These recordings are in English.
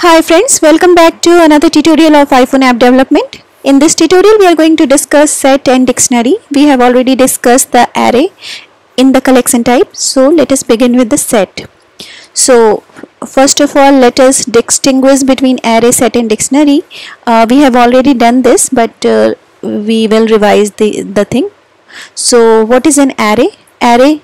Hi friends, welcome back to another tutorial of iPhone app development. In this tutorial we are going to discuss set and dictionary. We have already discussed the array in the collection type. So let us begin with the set. So first of all, let us distinguish between array, set and dictionary. We have already done this, but we will revise the thing. So what is an array? Array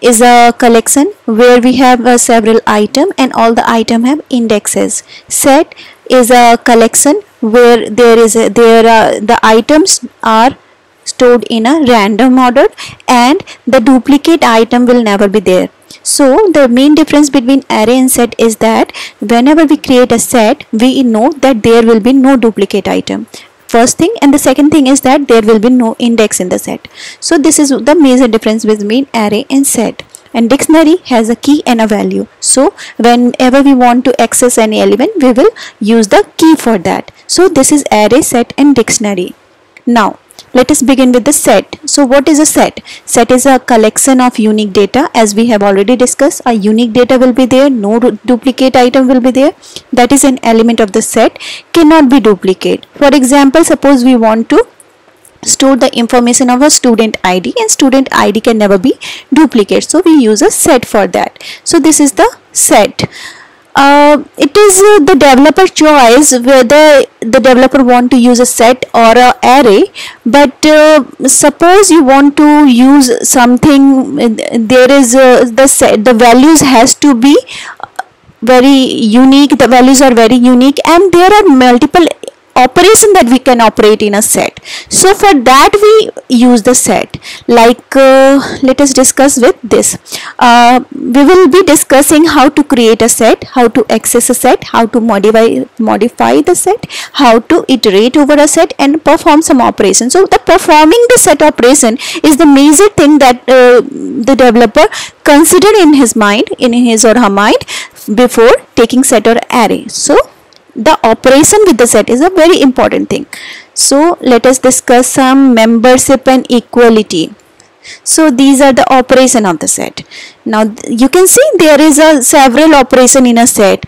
is a collection where we have several items and all the items have indexes. Set is a collection where the items are stored in a random order and the duplicate item will never be there. So the main difference between array and set is that whenever we create a set, we know that there will be no duplicate item. First thing, and the second thing is that there will be no index in the set. So this is the major difference between array and set. And dictionary has a key and a value. So whenever we want to access any element, we will use the key for that. So this is array, set and dictionary. Now let us begin with the set. So what is a set? Set is a collection of unique data. As we have already discussed, a unique data will be there, no duplicate item will be there. That is an element of the set, cannot be duplicate. For example, suppose we want to store the information of a student ID, and student ID can never be duplicate. So we use a set for that. So this is the set. It is the developer choice whether the developer want to use a set or a array, but suppose you want to use something, there is the values has to be very unique. The values are very unique and there are multiple operation that we can operate in a set. So for that we use the set. Like let us discuss with this. We will be discussing how to create a set, how to access a set, how to modify the set, how to iterate over a set and perform some operation. So the performing the set operation is the major thing that the developer consider in his mind, in his or her mind, before taking set or array. So the operation with the set is a very important thing. So let us discuss some membership and equality. So these are the operation of the set. Now you can see there is a several operation in a set.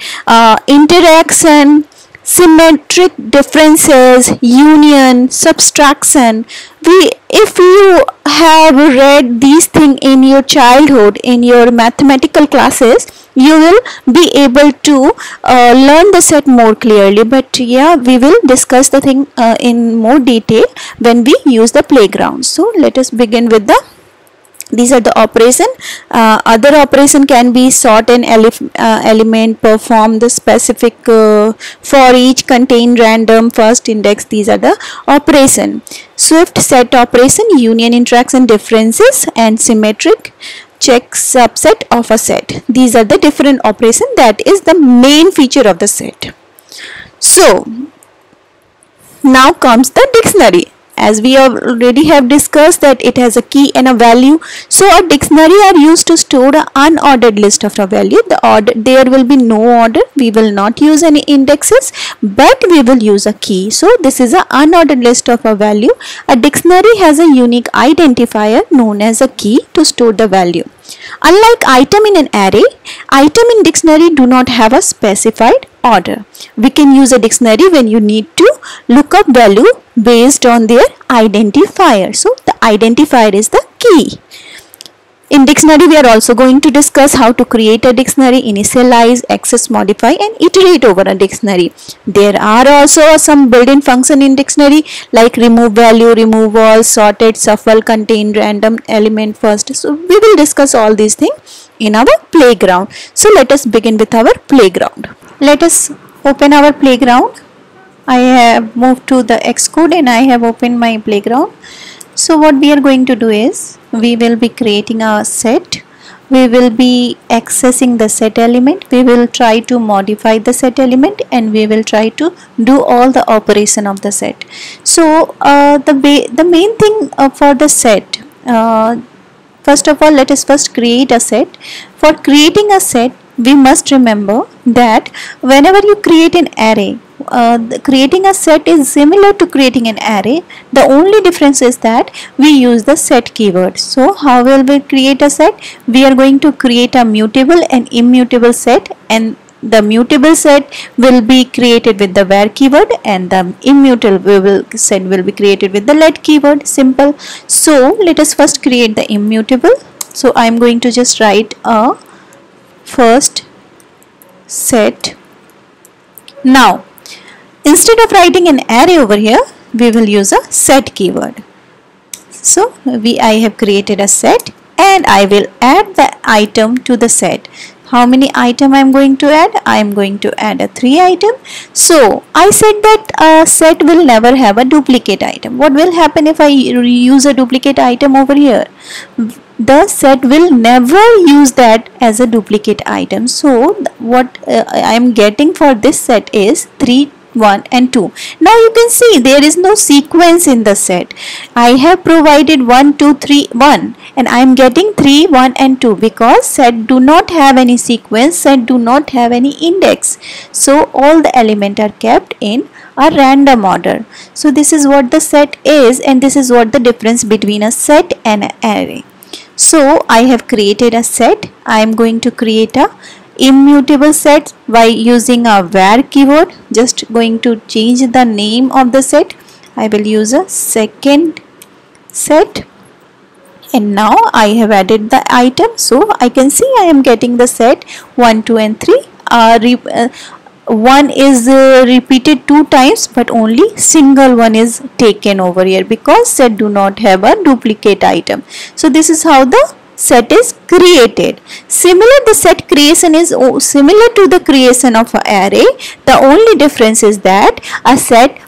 Interaction, symmetric differences, union, subtraction. If you have read these things in your childhood, in your mathematical classes, you will be able to learn the set more clearly. But yeah, we will discuss the thing in more detail when we use the playground. So let us begin with these are the operation. Other operation can be sort an element, perform the specific, for each, contain random, first index. These are the operation. Swift set operation, union, interaction, differences and symmetric, check subset of a set. These are the different operation that is the main feature of the set. So now comes the dictionary. As we already have discussed that it has a key and a value. So a dictionary are used to store an unordered list of a value. There will be no order. We will not use any indexes, but we will use a key. So this is an unordered list of a value. A dictionary has a unique identifier known as a key to store the value. Unlike item in an array, item in dictionary do not have a specified order. We can use a dictionary when you need to look up value based on their identifier. So the identifier is the key. In dictionary, we are also going to discuss how to create a dictionary, initialize, access, modify and iterate over a dictionary. There are also some built-in function in dictionary like remove value, remove all, sorted, shuffle, contain random element first. So we will discuss all these things in our playground. So let us begin with our playground. Let us open our playground. I have moved to the Xcode and I have opened my playground. So what we are going to do is we will be creating a set. We will be accessing the set element. We will try to modify the set element and we will try to do all the operation of the set. So the main thing for the set, first of all, let us first create a set. For creating a set, we must remember that whenever you create an array, creating a set is similar to creating an array. The only difference is that we use the set keyword. So how will we create a set? We are going to create a mutable and immutable set, and the mutable set will be created with the where keyword, and the immutable set will be created with the let keyword. Simple. So let us first create the immutable. So I am going to just write a first set. Now instead of writing an array over here, we will use a set keyword. So I have created a set, and I will add the item to the set. How many item I am going to add? I am going to add a 3 item. So I said that a set will never have a duplicate item. What will happen if I use a duplicate item over here? The set will never use that as a duplicate item. So what I am getting for this set is 3, 1 and 2. Now you can see there is no sequence in the set. I have provided 1, 2, 3, 1, and I am getting 3, 1 and 2 because set do not have any sequence, set do not have any index. So all the elements are kept in a random order. So this is what the set is, and this is what the difference between a set and an array. So I have created a set. I am going to create a immutable set by using a where keyword. Just going to change the name of the set. I will use a second set, and now I have added the item. So I can see I am getting the set 1, 2 and 3. 1 is repeated 2 times, but only single one is taken over here because set do not have a duplicate item. So this is how the set is created. Similar, the set creation is similar to the creation of an array. The only difference is that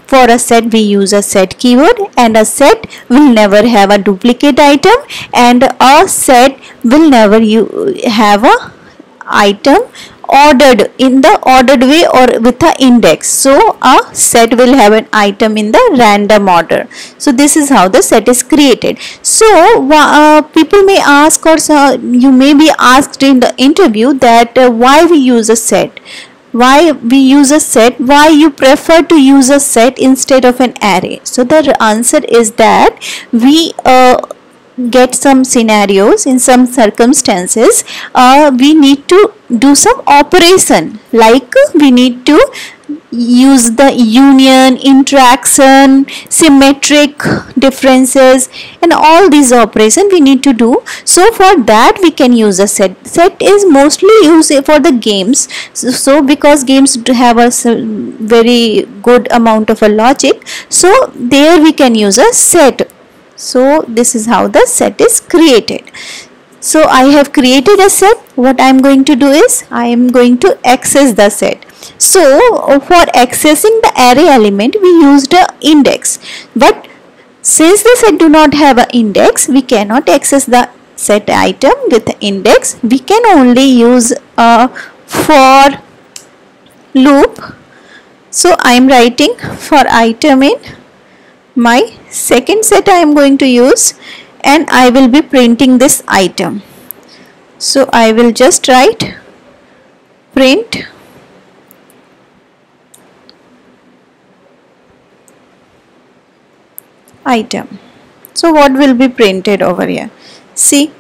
for a set we use a set keyword, and a set will never have a duplicate item, and a set will never have a item ordered in the ordered way or with a index. So a set will have an item in the random order. So this is how the set is created. So people may ask, or you may be asked in the interview that why we use a set, why we use a set, why you prefer to use a set instead of an array. So the answer is that we get some scenarios, in some circumstances we need to do some operation, like we need to use the union, interaction, symmetric differences, and all these operations we need to do. So for that we can use a set. Set is mostly used for the games. So because games have a very good amount of a logic, so there we can use a set. So this is how the set is created. So I have created a set. What I am going to do is I am going to access the set. So for accessing the array element we used an index, but since the set do not have an index, we cannot access the set item with the index. We can only use a for loop. So I am writing for item in my second set I am going to use, and I will be printing this item. So I will just write print item. So what will be printed over here? See,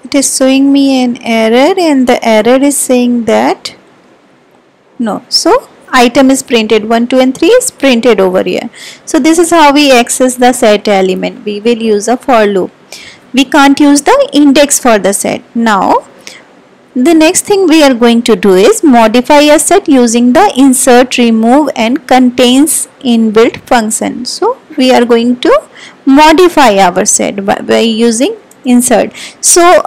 it is showing me an error, and the error is saying that no. So item is printed, 1, 2 and 3 is printed over here. So this is how we access the set element. We will use a for loop. We can't use the index for the set. Now the next thing we are going to do is modify a set using the insert, remove and contains inbuilt function. So we are going to modify our set by using insert. So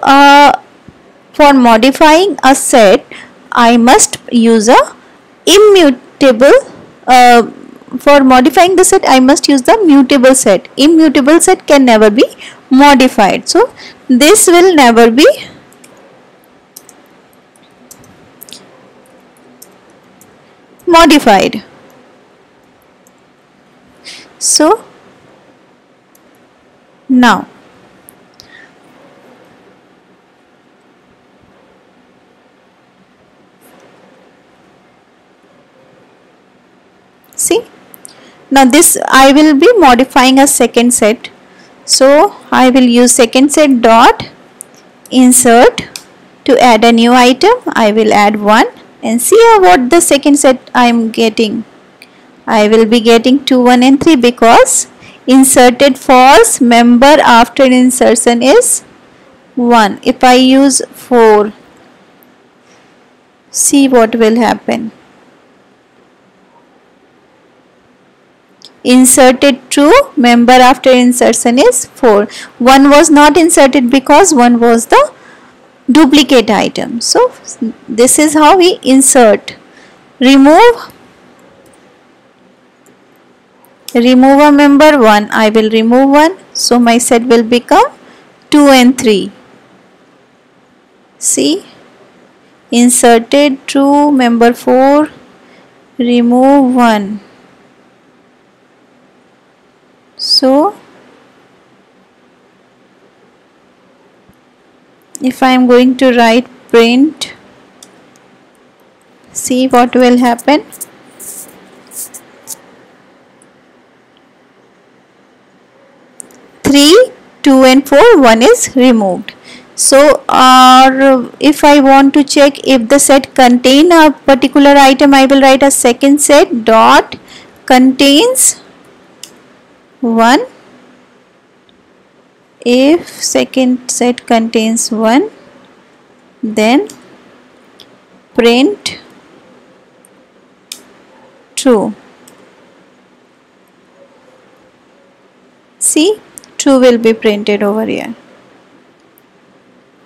for modifying a set I must use a immutable. For modifying the set I must use the mutable set. Immutable set can never be modified, so this will never be modified. So now see, now this I will be modifying a second set. So I will use second set dot insert to add a new item. I will add 1 and see what the second set I am getting. I will be getting 2, 1 and 3 because inserted false member after insertion is 1. If I use 4, see what will happen. Inserted true, member after insertion is 4. 1 was not inserted because 1 was the duplicate item. So this is how we insert. Remove a member 1, I will remove 1, so my set will become 2 and 3. See, inserted true, member 4, remove 1. So if I am going to write print, see what will happen. Three, 2 and 4, 1 is removed. So if I want to check if the set contain a particular item, I will write a second set dot contains 1. If second set contains 1, then print true. See, true will be printed over here.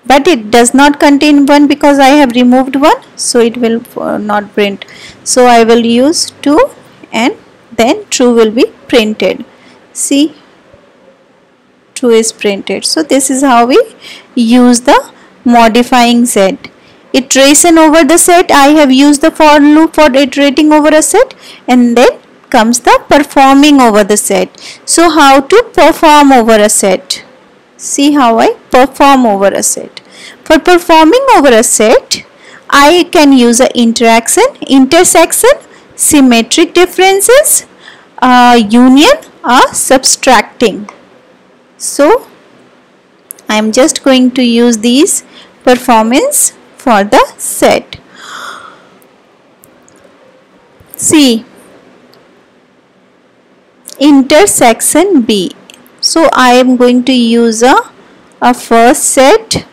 But it does not contain 1 because I have removed 1, so it will not print. So I will use 2 and then true will be printed. See, true is printed. So this is how we use the modifying set. Iteration over the set, I have used the for loop for iterating over a set, and then comes the performing over the set. So how to perform over a set? See how I perform over a set. For performing over a set, I can use a interaction, intersection, symmetric differences, union, or subtracting. So I am just going to use these performance for the set. See, intersection B. So I am going to use a first set.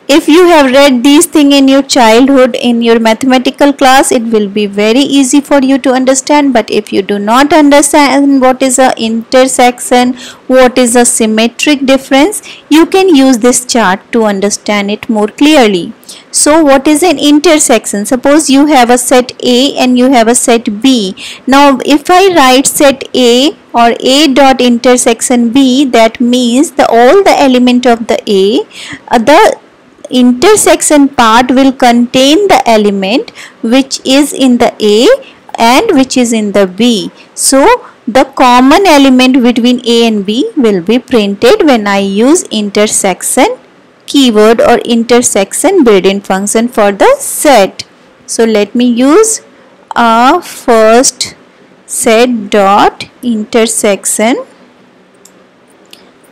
If you have read these things in your childhood, in your mathematical class, it will be very easy for you to understand. But if you do not understand what is a intersection, what is a symmetric difference, you can use this chart to understand it more clearly. So what is an intersection? Suppose you have a set A and you have a set B. Now if I write set A or A dot intersection B, that means all the element of the A, the intersection part will contain the element which is in the A and which is in the B. So the common element between A and B will be printed when I use intersection keyword or intersection built-in function for the set. So let me use a first set dot intersection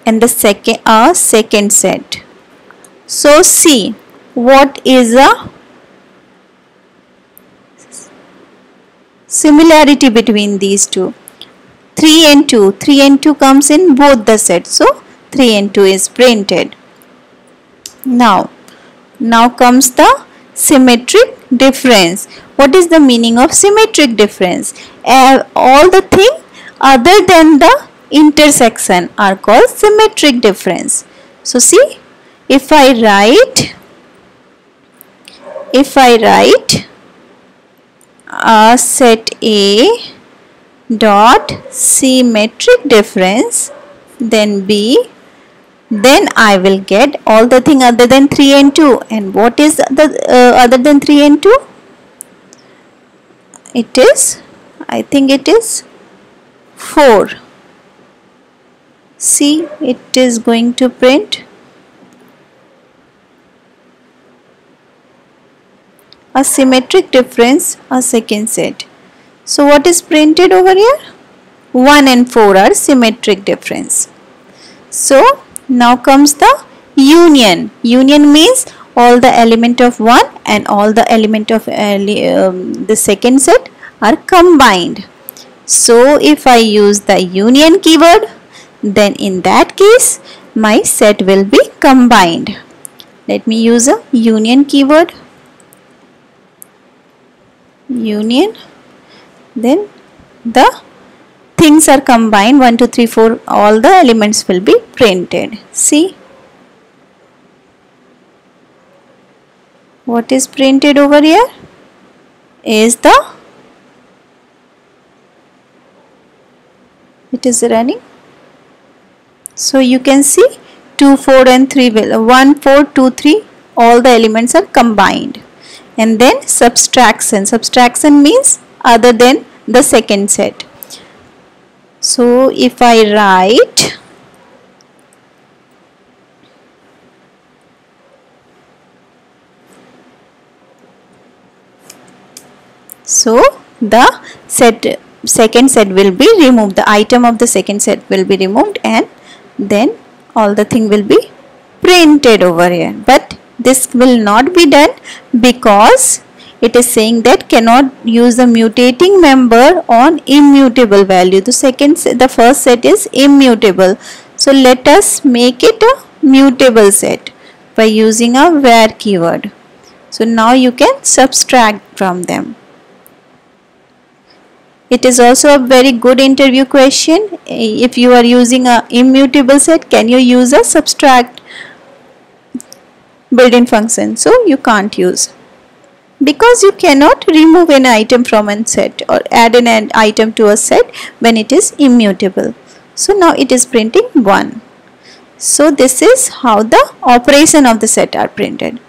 and the second set. So see what is a similarity between these two. 3 and 2. 3 and 2 comes in both the sets. So 3 and 2 is printed. Now comes the symmetric difference. What is the meaning of symmetric difference? All the things other than the intersection are called symmetric difference. So see, if I write a set A dot symmetric difference, then B, then I will get all the thing other than 3 and 2. And what is the other than 3 and 2? It is, I think it is 4. See, it is going to print a symmetric difference, a second set. So what is printed over here? 1 and 4 are symmetric difference. So now comes the union. Union means all the element of 1 and all the element of the second set are combined. So if I use the union keyword, then in that case my set will be combined. Let me use a union keyword. Union, then the things are combined, 1 2 3 4, all the elements will be printed. See what is printed over here is it is running. So you can see 2 4 and 3 will 1 4 2 3, all the elements are combined. And then subtraction means other than the second set. So if I write so the second set will be removed, the item of the second set will be removed, and then all the thing will be printed over here. But this will not be done because it is saying that cannot use the mutating member on immutable value. The first set is immutable. So let us make it a mutable set by using a where keyword. So now you can subtract from them. It is also a very good interview question. If you are using a immutable set, can you use a subtract built-in function? So you can't use, because you cannot remove an item from a set or add an item to a set when it is immutable. So now it is printing 1. So this is how the operation of the set are printed.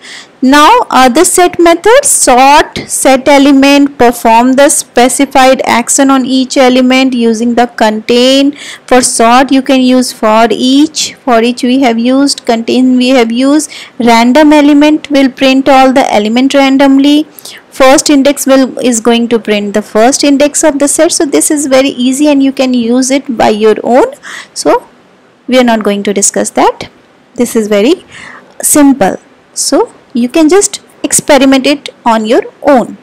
Now other set methods: sort set element, perform the specified action on each element using the contain. For sort you can use for each we have used, contain we have used, random element will print all the element randomly, first index is going to print the first index of the set. So this is very easy and you can use it by your own. So we are not going to discuss that. This is very simple. So you can just experiment it on your own.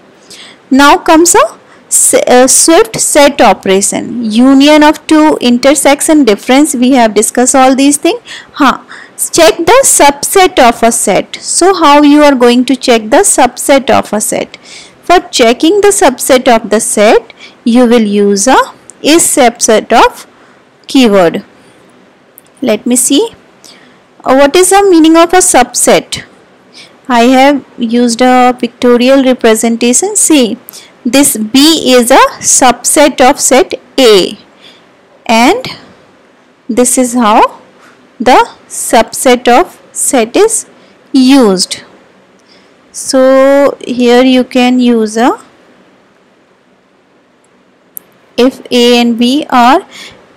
Now comes a swift set operation. Union of two, intersection, difference. We have discussed all these things. Check the subset of a set. So how you are going to check the subset of a set? For checking the subset of the set, you will use a is subset of keyword. Let me see. What is the meaning of a subset? I have used a pictorial representation. See, this B is a subset of set A, and this is how the subset of set is used. So here you can use a, if A and B are,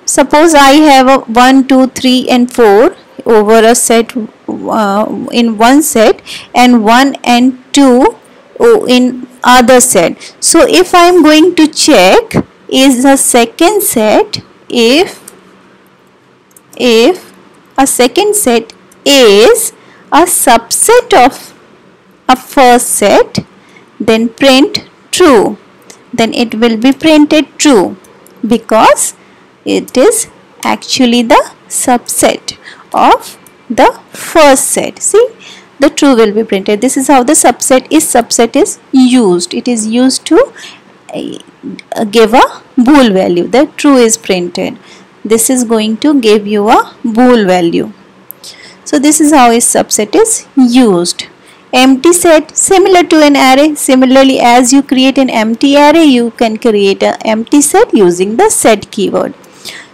suppose I have a 1 2 3 and 4 over a set in one set and 1 and 2 in other set. So if I am going to check is the second set, if a second set is a subset of a first set, then print true, then it will be printed true because it is actually the subset of the first set. See, the true will be printed. This is how the subset is used. It is used to give a bool value. The true is printed. This is going to give you a bool value. So this is how a subset is used. Empty set, similar to an array. Similarly, as you create an empty array, you can create an empty set using the set keyword.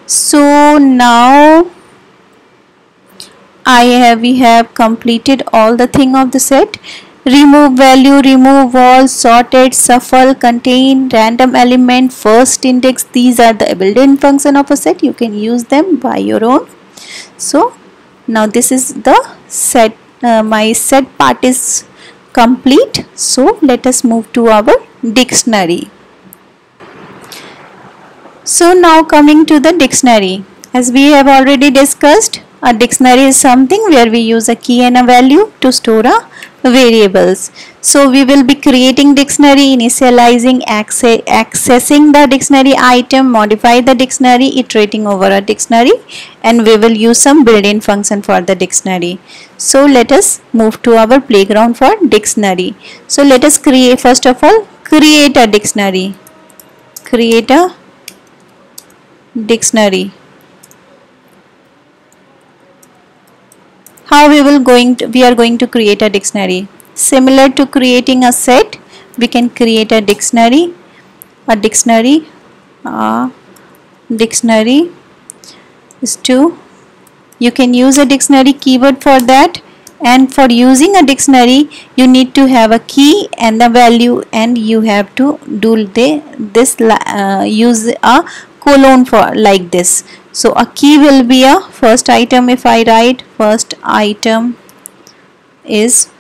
So now we have completed all the thing of the set. remove value, remove all, sorted, shuffle, contain, random element, first index. These are the built-in function of a set. You can use them by your own. So now this is the set. My set part is complete. So let us move to our dictionary. So now coming to the dictionary. As we have already discussed, a dictionary is something where we use a key and a value to store a variables. So we will be creating dictionary, initializing, accessing the dictionary item, modify the dictionary, iterating over a dictionary, and we will use some built-in function for the dictionary. So let us move to our playground for dictionary. So let us create, first of all, create a dictionary. Create a dictionary. How we are going to create a dictionary? Similar to creating a set, we can create a dictionary. Dictionary is to, you can use a dictionary keyword for that, and for using a dictionary you need to have a key and the value, and you have to do use a colon for like this. So a key will be a first item. If I write first item is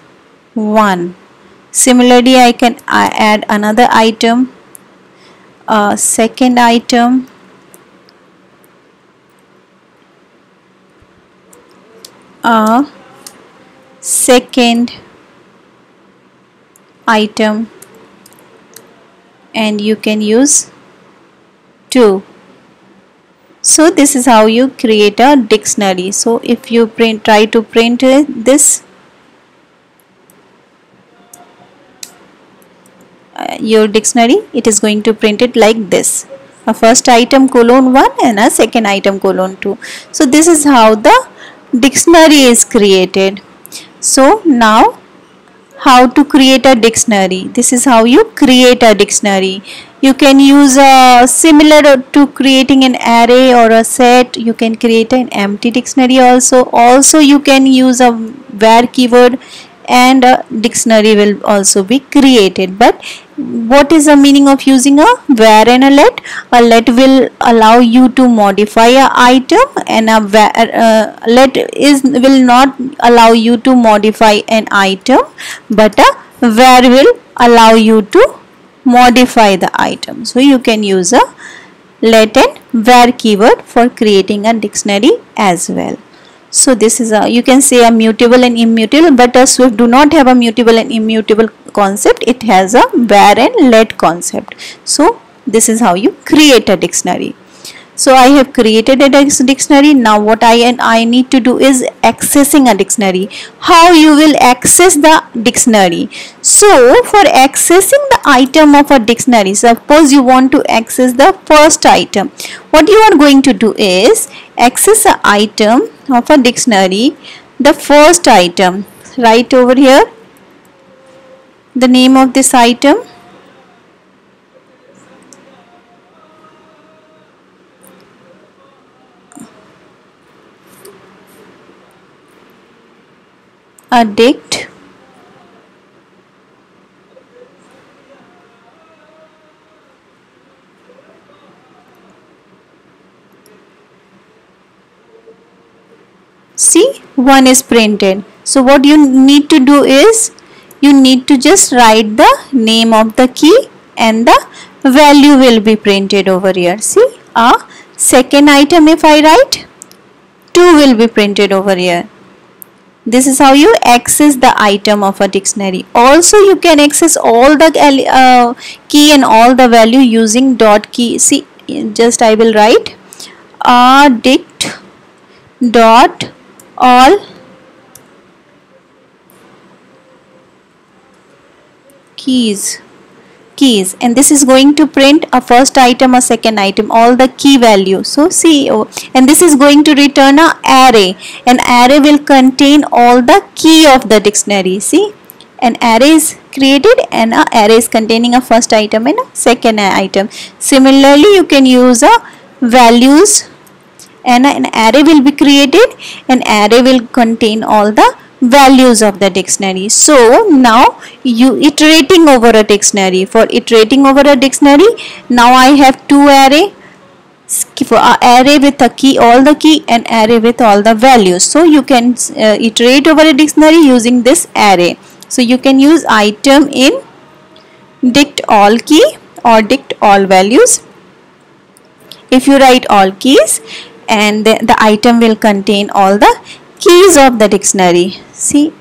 1. Similarly, I can add another item, second item, second item, and you can use 2. So this is how you create a dictionary. So if you try to print this, your dictionary, it is going to print it like this: a first item colon 1 and a second item colon 2. So this is how the dictionary is created. So now how to create a dictionary? This is how you create a dictionary. You can use similar to creating an array or a set. You can create an empty dictionary also. Also you can use a var keyword and a dictionary will also be created. But what is the meaning of using a var and a let? A let will allow you to modify a item, and a let will not allow you to modify an item, but a var will allow you to modify the item. So you can use a let and var keyword for creating a dictionary as well. So this is a, you can say a mutable and immutable, but a Swift do not have a mutable and immutable concept. It has a var and let concept. So this is how you create a dictionary. So I have created a dictionary. Now what I need to do is accessing a dictionary. How you will access the dictionary? So for accessing the item of a dictionary, suppose you want to access the first item. What you are going to do is access an item of a dictionary, the first item. Write over here the name of this item. A dict. See, 1 is printed. So what you need to do is you need to just write the name of the key and the value will be printed over here. See, a second item, if I write 2 will be printed over here. This is how you access the item of a dictionary. Also you can access all the key and all the value using dot key. See, just I will write dict dot all keys, and this is going to print a first item, a second item, all the key value. So see, and this is going to return a array. An array will contain all the key of the dictionary. See, an array is created and an array is containing a first item and a second item. Similarly, you can use a values, and an array will be created. An array will contain all the values of the dictionary. So now you iterating over a dictionary. For iterating over a dictionary, now I have two array, for array with a key, all the key, and array with all the values. So you can iterate over a dictionary using this array. So you can use item in dict all key or dict all values. If you write all keys, and the item will contain all the keys of the dictionary. See,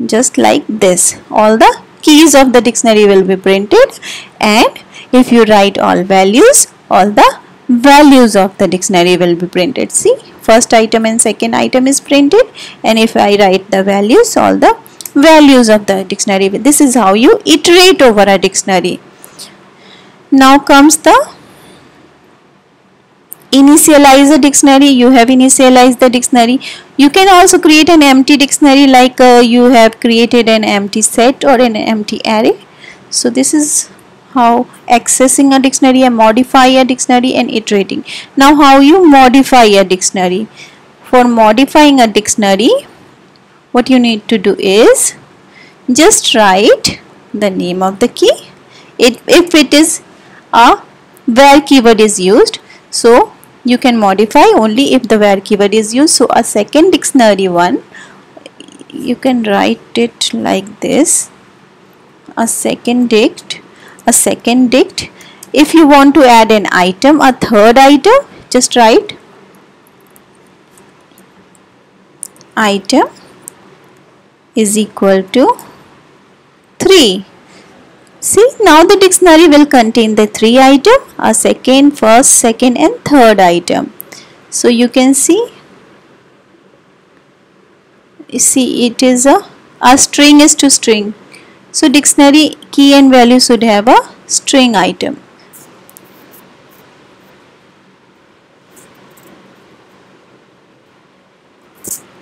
just like this, all the keys of the dictionary will be printed. And if you write all values, all the values of the dictionary will be printed. See, first item and second item is printed, and if I write the values, all the values of the dictionary. This is how you iterate over a dictionary. Now comes the initialize a dictionary. You have initialized the dictionary. You can also create an empty dictionary, like you have created an empty set or an empty array. So this is how accessing a dictionary and modify a dictionary and iterating. Now how you modify a dictionary. For modifying a dictionary, what you need to do is just write the name of the key. If it is a where keyword is used, so you can modify only if the where keyword is used. So a second dictionary one, you can write it like this, a second dict. If you want to add an item, a third item, just write item is equal to 3. See, now the dictionary will contain the 3 items, a second, first, second and third item. So you can see it is a string is to string. So dictionary key and value should have a string item.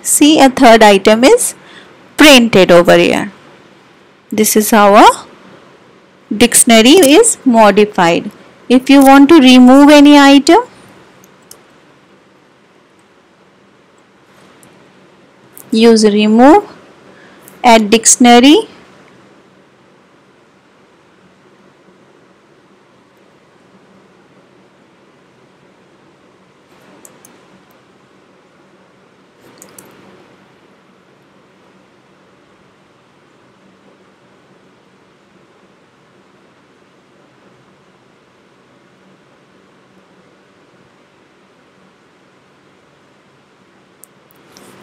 See, a third item is printed over here. This is how a dictionary is modified. If you want to remove any item, use remove, add dictionary,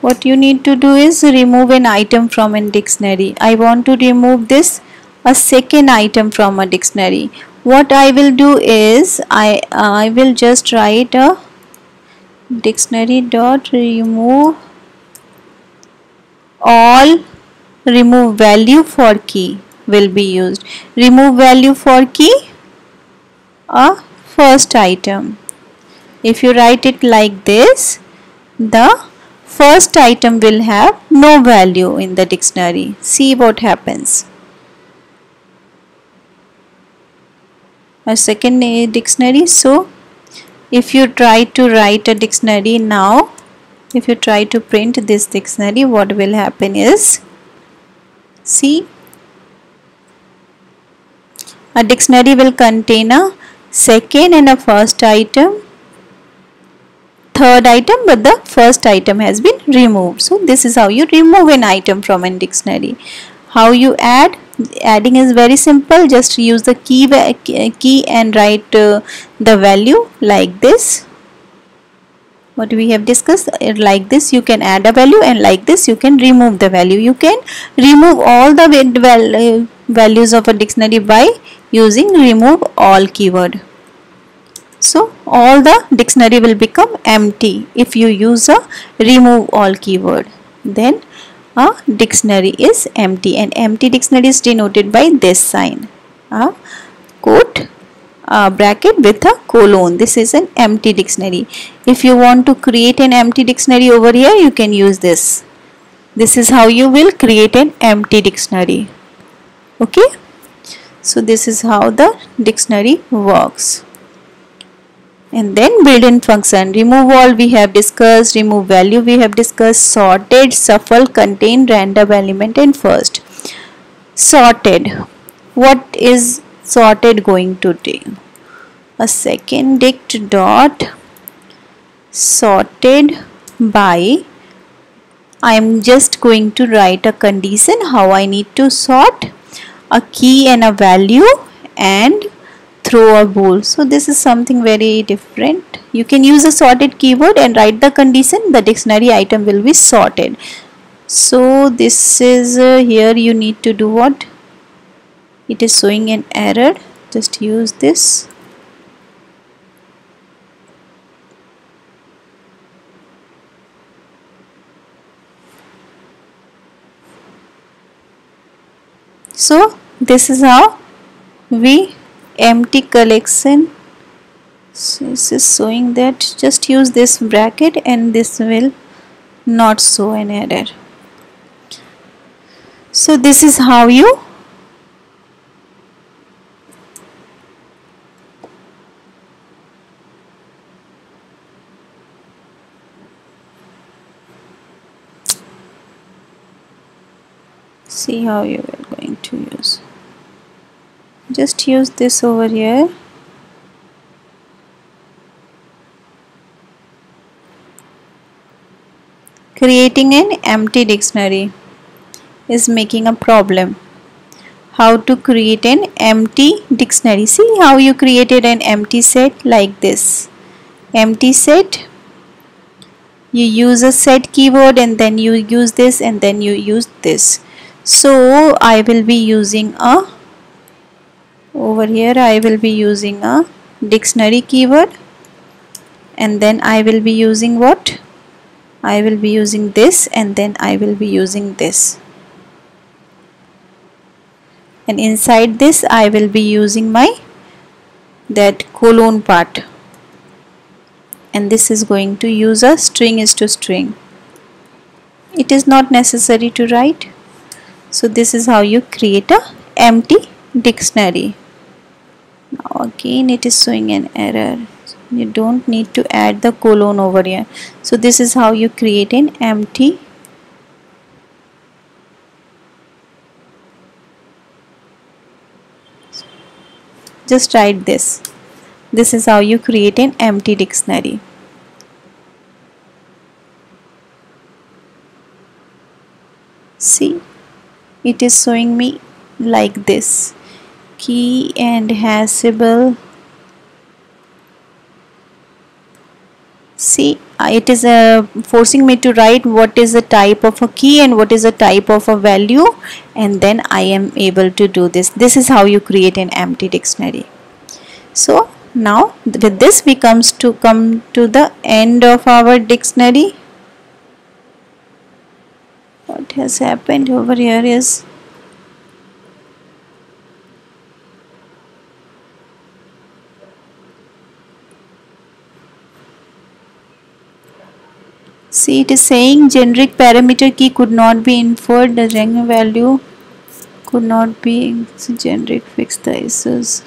what you need to do is remove an item from a dictionary. I want to remove this, a second item from a dictionary. What I will do is I will just write a dictionary dot remove all, remove value for key will be used. Remove value for key, a first item. If you write it like this, the first item will have no value in the dictionary. See what happens. A second dictionary. So if you try to write a dictionary now, if you try to print this dictionary, what will happen is, see, a dictionary will contain a second and a first item, third item, but the first item has been removed. So this is how you remove an item from a dictionary. How you add? Adding is very simple. Just use the key and write the value like this. What we have discussed, like this you can add a value, and like this you can remove the value. You can remove all the values of a dictionary by using remove all keyword. So all the dictionary will become empty if you use a remove all keyword. Then a dictionary is empty, and empty dictionary is denoted by this sign, a quote, a bracket with a colon. This is an empty dictionary. If you want to create an empty dictionary over here, you can use this. This is how you will create an empty dictionary. Okay, so this is how the dictionary works. and then built-in function. Remove all we have discussed, remove value we have discussed, sorted, shuffle, contain, random element, and first. Sorted. What is sorted going to do? A second, dict dot sorted by. I am just going to write a condition how I need to sort a key and a value and throw a bool. So this is something very different. You can use a sorted keyword and write the condition, the dictionary item will be sorted. So this is here you need to do what? It is showing an error. Just use this. So this is how we empty collection. So this is showing that just use this bracket and this will not show an error. So this is how you see how you are going to use. Just use this over here. Creating an empty dictionary is making a problem. How to create an empty dictionary? See how you created an empty set like this. Empty set. You use a set keyword and then you use this and then you use this. So I will be using a over here I will be using a dictionary keyword and then I will be using what? I will be using this and then I will be using this. And inside this I will be using my that colon part. And this is going to use a string is to string. It is not necessary to write. So this is how you create a empty dictionary. Now again it is showing an error. You don't need to add the colon over here. So this is how you create an empty just write this. This is how you create an empty dictionary. See, it is showing me like this. Key and hashable. See, it is forcing me to write what is the type of a key and what is the type of a value, and then I am able to do this. This is how you create an empty dictionary. So now with this we come to the end of our dictionary. What has happened over here is see, it is saying generic parameter key could not be inferred, the rank value could not be generic, fix the issues.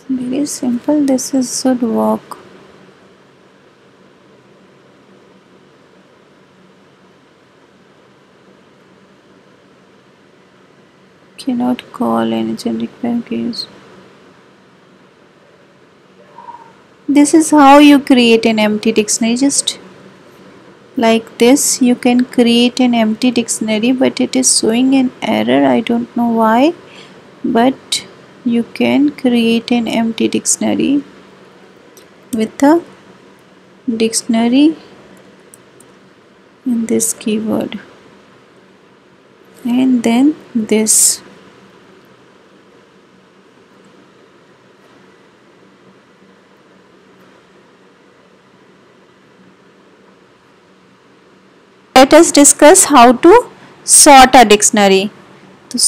Very simple, this is should work. Cannot call any generic package. This is how you create an empty dictionary. Just like this you can create an empty dictionary, but it is showing an error. I don't know why, but you can create an empty dictionary with a dictionary in this keyword and then this. let us discuss how to sort a dictionary.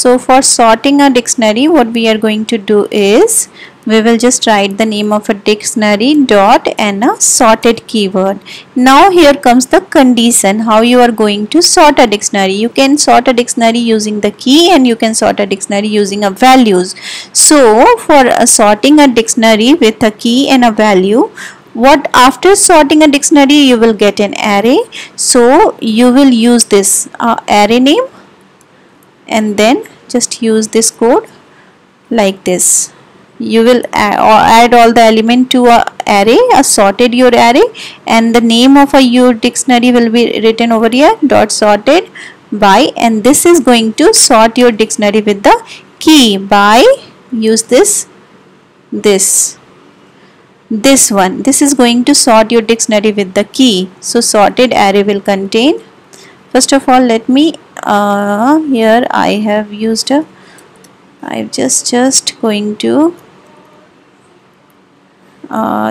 So for sorting a dictionary, what we are going to do is we will just write the name of a dictionary dot and a sorted keyword. Now here comes the condition how you are going to sort a dictionary. You can sort a dictionary using the key and you can sort a dictionary using a values. So for sorting a dictionary with a key and a value, what after sorting a dictionary you will get an array. So you will use this array name and then just use this code like this. You will add all the element to a array, a sorted your array, and the name of your dictionary will be written over here dot sorted by, and this is going to sort your dictionary with the key by use this one. This is going to sort your dictionary with the key. So sorted array will contain, first of all let me here I have used a, I'm just going to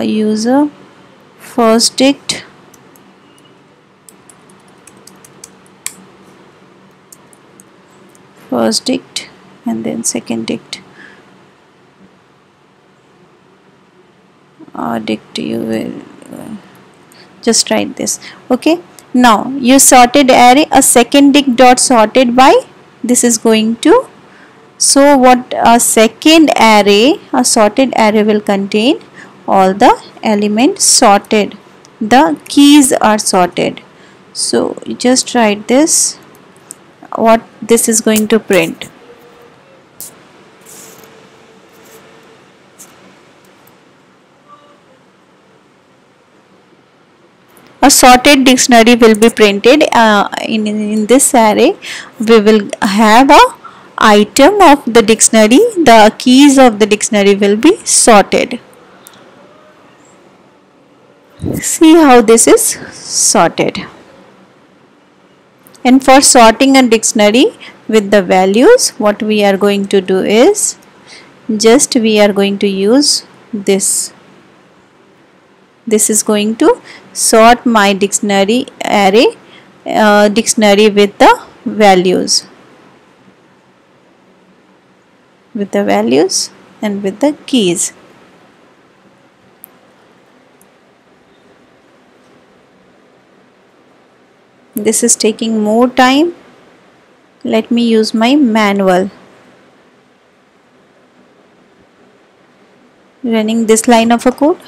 use a first dict and then second dict. Dict you will just write this. Okay, now you sorted array, a second dict dot sorted by, this is going to, so what a second array, a sorted array will contain all the elements sorted, the keys are sorted. So you just write this, what this is going to print. A sorted dictionary will be printed. In this array we will have a item of the dictionary, the keys of the dictionary will be sorted. See how this is sorted. And for sorting a dictionary with the values, what we are going to do is just we are going to use this. This is going to sort my dictionary array, dictionary with the values, and with the keys. This is taking more time. Let me use my manual. Running this line of a code.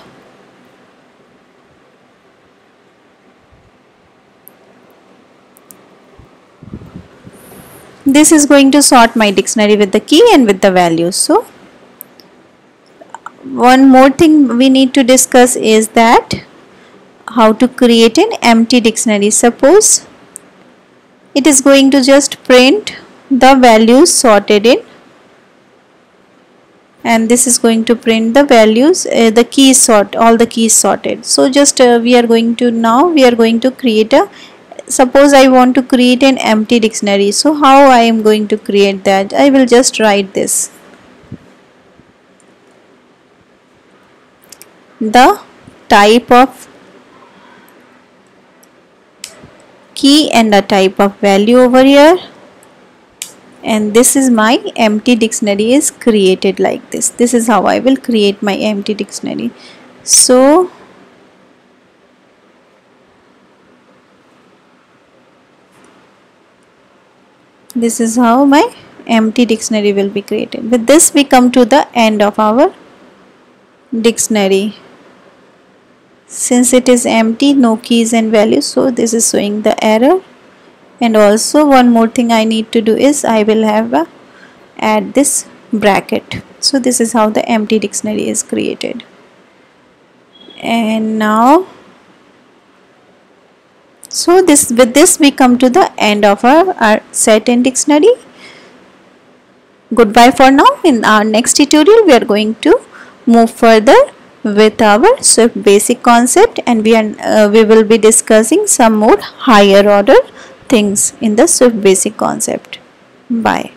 This is going to sort my dictionary with the key and with the values. So one more thing we need to discuss is that how to create an empty dictionary. Suppose it is going to just print the values sorted in, and this is going to print the values, the keys sort, all the keys sorted. So just we are going to create a, suppose I want to create an empty dictionary. So how I am going to create that? I will just write this. The type of key and a type of value over here, and this is my empty dictionary is created like this. This is how I will create my empty dictionary. So this is how my empty dictionary will be created. With this we come to the end of our dictionary. Since it is empty, no keys and values, so this is showing the error. And also one more thing I need to do is I will have add this bracket. So this is how the empty dictionary is created. And now, so with this we come to the end of our set and dictionary. Goodbye for now. In our next tutorial we are going to move further with our Swift basic concept, and we will be discussing some more higher order things in the Swift basic concept. Bye.